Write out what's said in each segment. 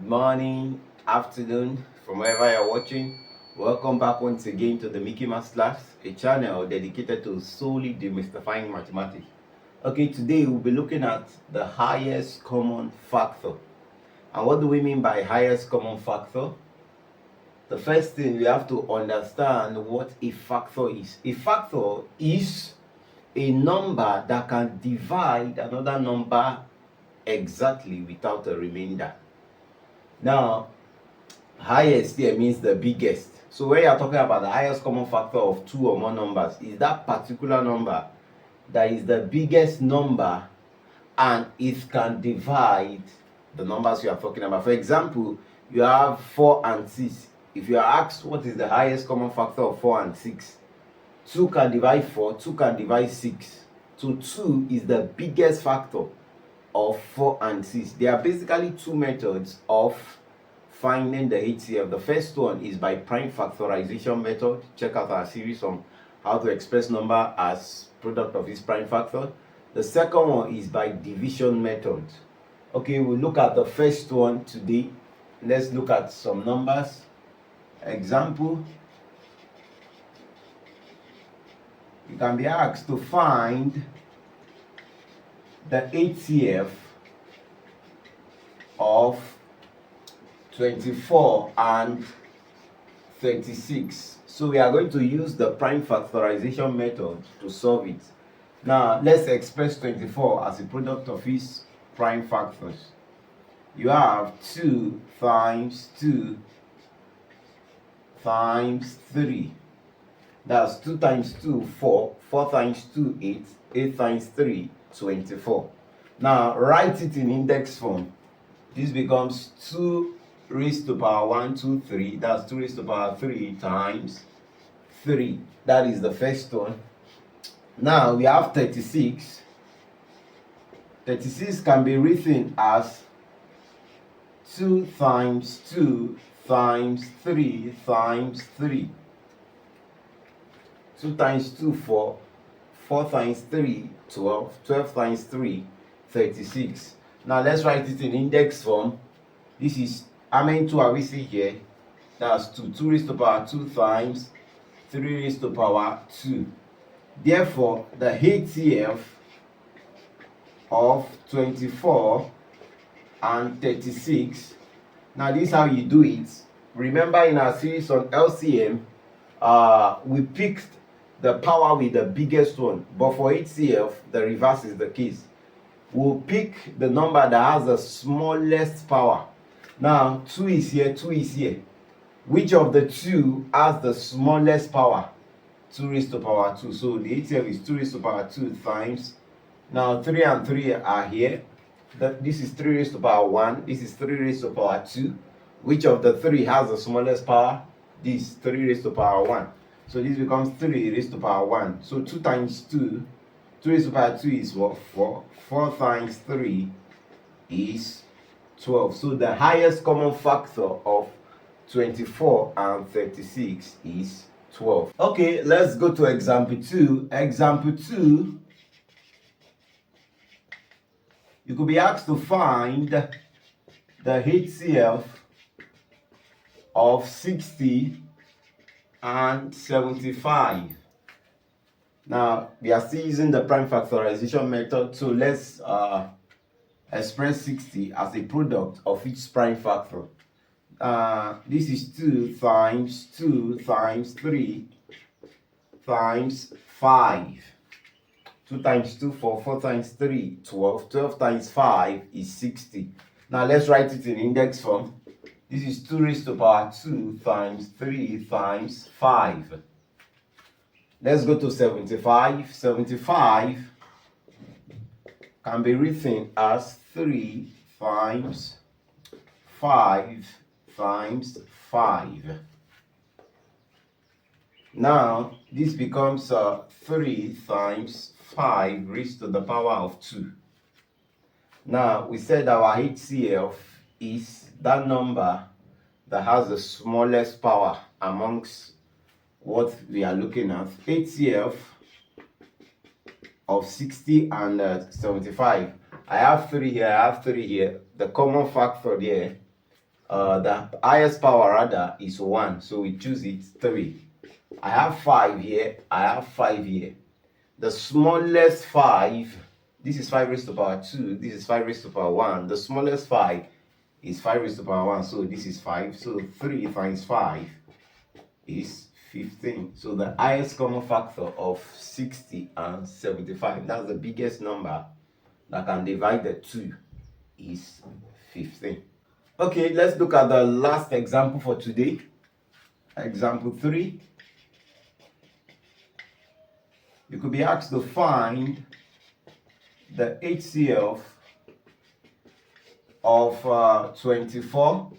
morning, afternoon, from wherever you're watching. Welcome back once again to the Mickey Mouse Class, a channel dedicated to solely demystifying mathematics. Okay, today we'll be looking at the highest common factor. And what do we mean by highest common factor? The first thing we have to understand what a factor is. A factor is a number that can divide another number exactly without a remainder. Now, highest here means the biggest. So when you are talking about the highest common factor of two or more numbers, is that particular number that is the biggest number and it can divide the numbers you are talking about. For example, you have 4 and 6. If you are asked what is the highest common factor of 4 and 6, 2 can divide 4, 2 can divide 6. So 2 is the biggest factor of 4 and 6. There are basically two methods of finding the HCF. The first one is by prime factorization method. Check out our series on how to express number as product of its prime factor. The second one is by division method. Okay, we'll look at the first one today. Let's look at some numbers. Example, you can be asked to find the HCF of 24 and 36. So we are going to use the prime factorization method to solve it. Now let's express 24 as a product of its prime factors. You have 2 times 2 times 3. That's 2 times 2, 4. 4 times 2, 8. 8 times 3, 24. Now write it in index form. This becomes 2 raised to power 1, 2, 3. That's 2 raised to power 3 times 3. That is the first one. Now we have 36. 36 can be written as 2 times 2 times 3 times 3. 2 times 2, 4. 4 times 3, 12. 12 times 3, 36. Now let's write it in index form. This is, how many 2 are we seeing here? That's 2. 2 raised to power 2 times 3 raised to power 2. Therefore, the HCF of 24 and 36. Now this is how you do it. Remember in our series on LCM, we picked the power with the biggest one. But for HCF, the reverse is the case. We'll pick the number that has the smallest power. Now 2 is here, 2 is here. Which of the two has the smallest power? 2 raised to power 2. So the HCF is 2 raised to power 2 times. Now 3 and 3 are here. This is 3 raised to power 1. This is 3 raised to power 2. Which of the 3 has the smallest power? This 3 raised to power 1. So this becomes 3 raised to power 1. So 2 times 2. 2 raised to power 2 is what? 4. 4 times 3 is 12. So the highest common factor of 24 and 36 is 12. Okay, let's go to example 2. Example 2, you could be asked to find the HCF of 60 and 75. Now we are still using the prime factorization method, so let's express 60 as a product of its prime factor. This is 2 times 2 times 3 times 5. 2 times 2, 4. 4 times 3, 12. 12 times 5 is 60. Now let's write it in index form. This is 2 raised to power 2 times 3 times 5. Let's go to 75. 75 can be written as 3 times 5 times 5. Now this becomes 3 times 5 raised to the power of 2. Now we said our HCF is that number that has the smallest power amongst what we are looking at. HCF of 60 and 75. I have 3 here, I have 3 here. The common factor there The highest power rather is 1, so we choose it 3. I have 5 here, I have 5 here. The smallest 5, this is 5 raised to power 2, this is 5 raised to power 1. The smallest 5 is 5 raised to power 1, so this is 5. So 3 times 5 is 15. So the highest common factor of 60 and 75, that's the biggest number that can divide the two, is 15. Okay, let's look at the last example for today. Example 3. You could be asked to find the HCF of 24,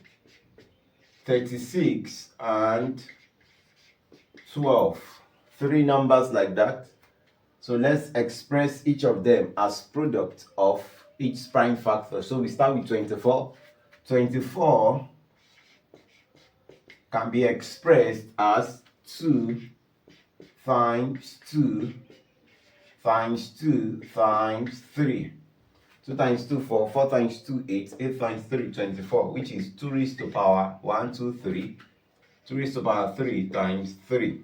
36, and 12. 3 numbers like that. So let's express each of them as product of each prime factor. So we start with 24. 24 can be expressed as 2 times 2 times 2 times 3. 2 times 2, 4. 4 times 2, 8. 8 times 3, 24, which is 2 raised to power 1, 2, 3. 2 raised to power 3 times 3.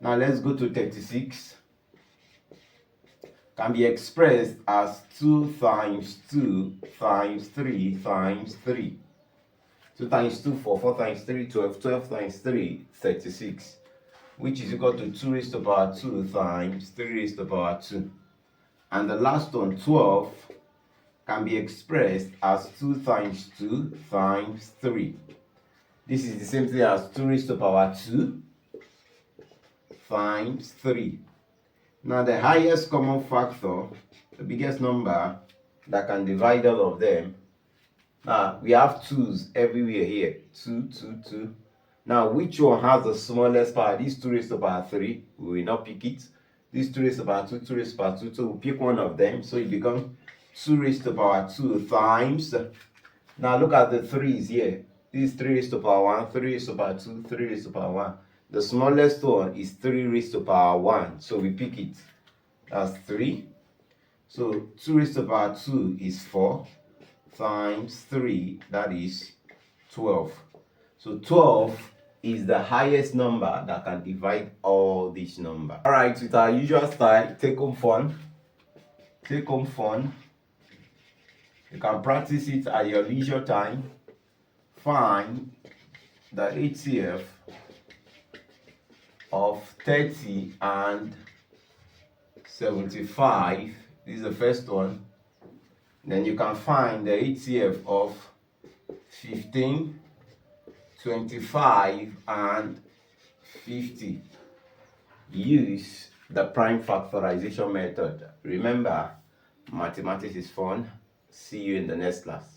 Now let's go to 36. Can be expressed as 2 times 2 times 3 times 3. 2 times 2, 4. 4 times 3, 12. 12 times 3, 36. Which is equal to 2 raised to power 2 times 3 raised to power 2. And the last one, 12, can be expressed as 2 times 2 times 3. This is the same thing as 2 raised to power 2 times 3. Now the highest common factor, the biggest number that can divide all of them. Now we have 2's everywhere here. 2, 2, 2. Now which one has the smallest power? This 2 raised to power 3. We will not pick it. This 2 raised to power 2, 2 raised to power 2. So we'll pick one of them. So it becomes 2 raised to power 2 times. Now look at the 3's here. This is 3 raised to power 1, 3 raised to power 2, 3 raised to power 1. The smallest one is 3 raised to power 1. So we pick it. That's 3. So 2 raised to power 2 is 4 times 3. That is 12. So 12 is the highest number that can divide all these numbers. Alright, with our usual style, take home fun. Take home fun. You can practice it at your leisure time. Find the HCF of 30 and 75. This is the first one. Then you can find the HCF of 15, 25, and 50. Use the prime factorization method. Remember, mathematics is fun. See you in the next class.